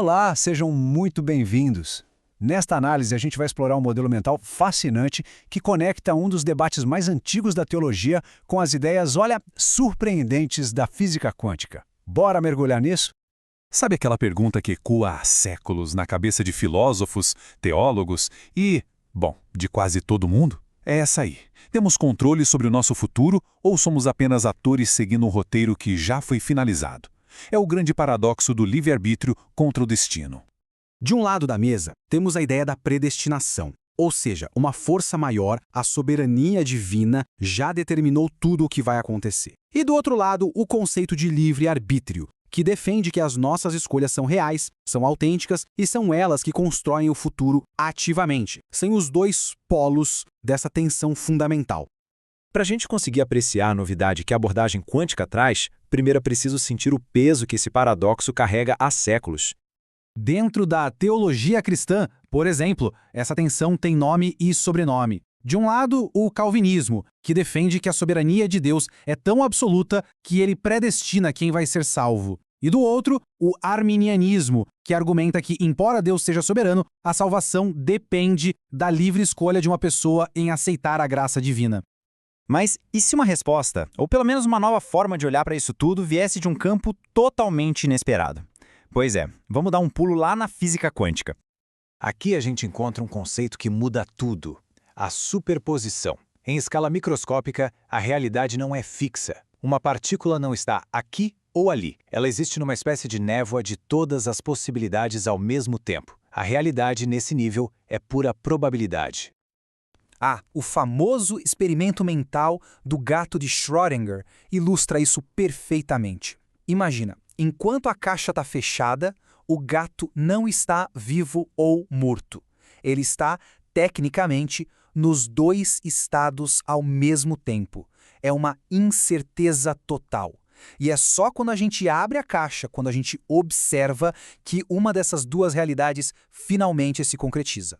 Olá, sejam muito bem-vindos. Nesta análise, a gente vai explorar um modelo mental fascinante que conecta um dos debates mais antigos da teologia com as ideias, olha, surpreendentes da física quântica. Bora mergulhar nisso? Sabe aquela pergunta que ecoa há séculos na cabeça de filósofos, teólogos e, bom, de quase todo mundo? É essa aí. Temos controle sobre o nosso futuro ou somos apenas atores seguindo um roteiro que já foi finalizado? É o grande paradoxo do livre-arbítrio contra o destino. De um lado da mesa, temos a ideia da predestinação, ou seja, uma força maior, a soberania divina, já determinou tudo o que vai acontecer. E do outro lado, o conceito de livre-arbítrio, que defende que as nossas escolhas são reais, são autênticas e são elas que constroem o futuro ativamente, sem os dois polos dessa tensão fundamental. Para a gente conseguir apreciar a novidade que a abordagem quântica traz, primeiro é preciso sentir o peso que esse paradoxo carrega há séculos. Dentro da teologia cristã, por exemplo, essa tensão tem nome e sobrenome. De um lado, o calvinismo, que defende que a soberania de Deus é tão absoluta que ele predestina quem vai ser salvo. E do outro, o arminianismo, que argumenta que, embora Deus seja soberano, a salvação depende da livre escolha de uma pessoa em aceitar a graça divina. Mas e se uma resposta, ou pelo menos uma nova forma de olhar para isso tudo, viesse de um campo totalmente inesperado? Pois é, vamos dar um pulo lá na física quântica. Aqui a gente encontra um conceito que muda tudo: a superposição. Em escala microscópica, a realidade não é fixa. Uma partícula não está aqui ou ali. Ela existe numa espécie de névoa de todas as possibilidades ao mesmo tempo. A realidade, nesse nível, é pura probabilidade. O famoso experimento mental do gato de Schrödinger ilustra isso perfeitamente. Imagina, enquanto a caixa está fechada, o gato não está vivo ou morto. Ele está, tecnicamente, nos dois estados ao mesmo tempo. É uma incerteza total. E é só quando a gente abre a caixa, quando a gente observa, que uma dessas duas realidades finalmente se concretiza.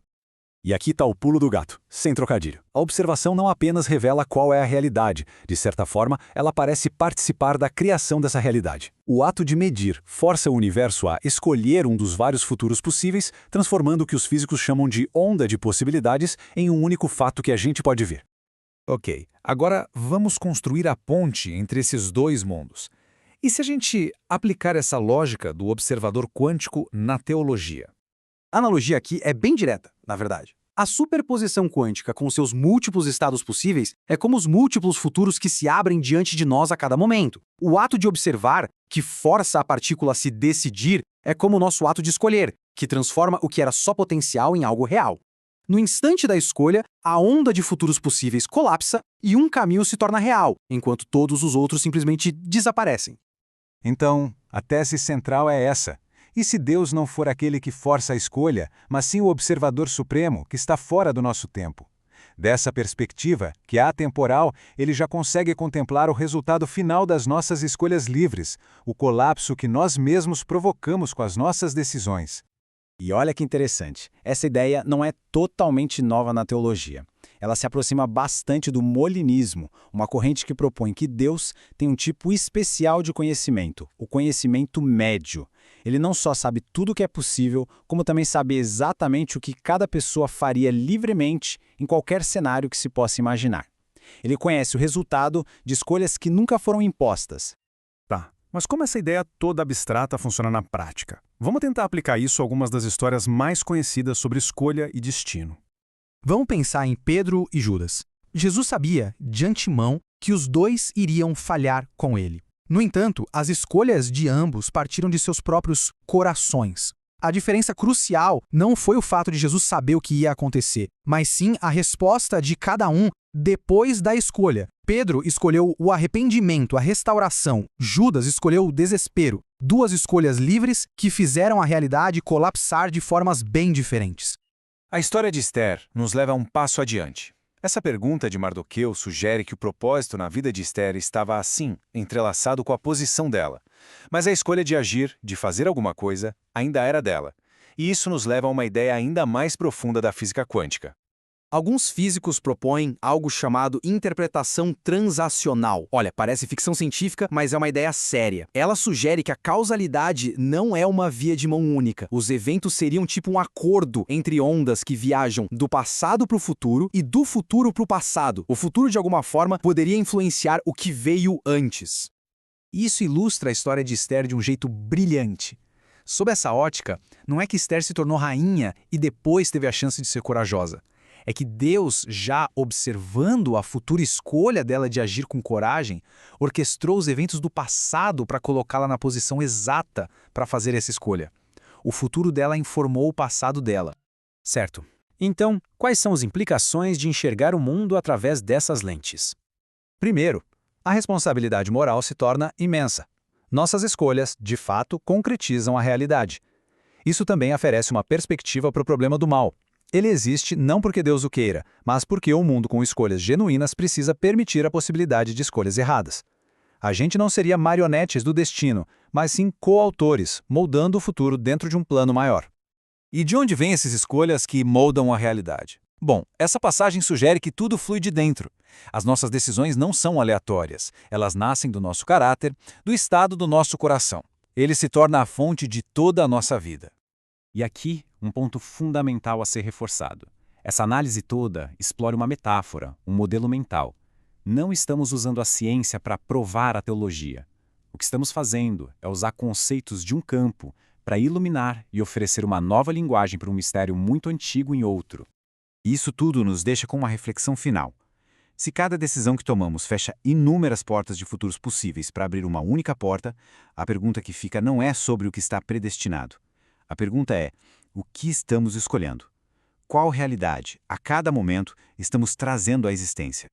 E aqui está o pulo do gato, sem trocadilho. A observação não apenas revela qual é a realidade. De certa forma, ela parece participar da criação dessa realidade. O ato de medir força o universo a escolher um dos vários futuros possíveis, transformando o que os físicos chamam de onda de possibilidades em um único fato que a gente pode ver. Ok, agora vamos construir a ponte entre esses dois mundos. E se a gente aplicar essa lógica do observador quântico na teologia? A analogia aqui é bem direta, na verdade. A superposição quântica com seus múltiplos estados possíveis é como os múltiplos futuros que se abrem diante de nós a cada momento. O ato de observar, que força a partícula a se decidir, é como o nosso ato de escolher, que transforma o que era só potencial em algo real. No instante da escolha, a onda de futuros possíveis colapsa e um caminho se torna real, enquanto todos os outros simplesmente desaparecem. Então, a tese central é essa. E se Deus não for aquele que força a escolha, mas sim o observador supremo, que está fora do nosso tempo? Dessa perspectiva, que é atemporal, ele já consegue contemplar o resultado final das nossas escolhas livres, o colapso que nós mesmos provocamos com as nossas decisões. E olha que interessante, essa ideia não é totalmente nova na teologia. Ela se aproxima bastante do molinismo, uma corrente que propõe que Deus tem um tipo especial de conhecimento, o conhecimento médio. Ele não só sabe tudo o que é possível, como também sabe exatamente o que cada pessoa faria livremente em qualquer cenário que se possa imaginar. Ele conhece o resultado de escolhas que nunca foram impostas. Tá, mas como essa ideia toda abstrata funciona na prática? Vamos tentar aplicar isso a algumas das histórias mais conhecidas sobre escolha e destino. Vamos pensar em Pedro e Judas. Jesus sabia, de antemão, que os dois iriam falhar com ele. No entanto, as escolhas de ambos partiram de seus próprios corações. A diferença crucial não foi o fato de Jesus saber o que ia acontecer, mas sim a resposta de cada um depois da escolha. Pedro escolheu o arrependimento, a restauração. Judas escolheu o desespero. Duas escolhas livres que fizeram a realidade colapsar de formas bem diferentes. A história de Esther nos leva um passo adiante. Essa pergunta de Mardoqueu sugere que o propósito na vida de Esther estava assim, entrelaçado com a posição dela. Mas a escolha de agir, de fazer alguma coisa, ainda era dela. E isso nos leva a uma ideia ainda mais profunda da física quântica. Alguns físicos propõem algo chamado interpretação transacional. Olha, parece ficção científica, mas é uma ideia séria. Ela sugere que a causalidade não é uma via de mão única. Os eventos seriam tipo um acordo entre ondas que viajam do passado para o futuro e do futuro para o passado. O futuro, de alguma forma, poderia influenciar o que veio antes. Isso ilustra a história de Esther de um jeito brilhante. Sob essa ótica, não é que Esther se tornou rainha e depois teve a chance de ser corajosa. É que Deus, já observando a futura escolha dela de agir com coragem, orquestrou os eventos do passado para colocá-la na posição exata para fazer essa escolha. O futuro dela informou o passado dela. Certo. Então, quais são as implicações de enxergar o mundo através dessas lentes? Primeiro, a responsabilidade moral se torna imensa. Nossas escolhas, de fato, concretizam a realidade. Isso também oferece uma perspectiva para o problema do mal. Ele existe não porque Deus o queira, mas porque o mundo com escolhas genuínas precisa permitir a possibilidade de escolhas erradas. A gente não seria marionetes do destino, mas sim coautores, moldando o futuro dentro de um plano maior. E de onde vêm essas escolhas que moldam a realidade? Bom, essa passagem sugere que tudo flui de dentro. As nossas decisões não são aleatórias. Elas nascem do nosso caráter, do estado do nosso coração. Ele se torna a fonte de toda a nossa vida. E aqui, um ponto fundamental a ser reforçado. Essa análise toda explora uma metáfora, um modelo mental. Não estamos usando a ciência para provar a teologia. O que estamos fazendo é usar conceitos de um campo para iluminar e oferecer uma nova linguagem para um mistério muito antigo em outro. Isso tudo nos deixa com uma reflexão final. Se cada decisão que tomamos fecha inúmeras portas de futuros possíveis para abrir uma única porta, a pergunta que fica não é sobre o que está predestinado. A pergunta é: o que estamos escolhendo? Qual realidade, a cada momento, estamos trazendo à existência?